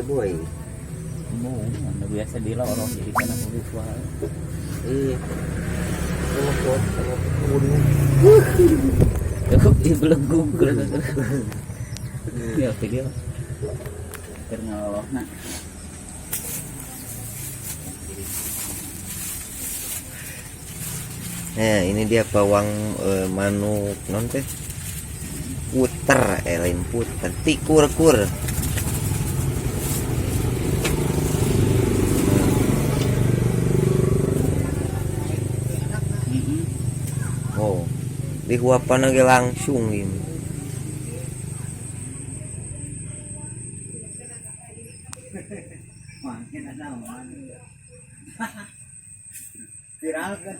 boy. Mau, anda biasa dilorong jadi kena kulit wah. Iya. Telepon, telepon. Cukup di belenggu ya video karena Allah nak Nah ini dia pawang manuk non teh puter lain puter tikur-kur. Oh dihuapan lagi langsung ini. makin ada viral kan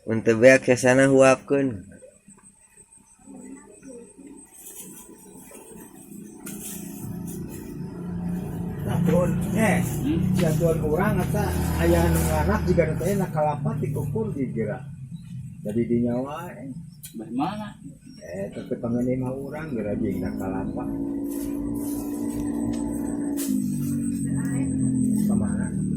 Untuk beak ke sana huapkeun. Tuan, ya tuan orang atau ayah anak jika nanti nak kalapat dikukur dikira. Jadi di nyawa, bagaimana tapi pengen 5 orang gerajing nak kalapat. Kemana?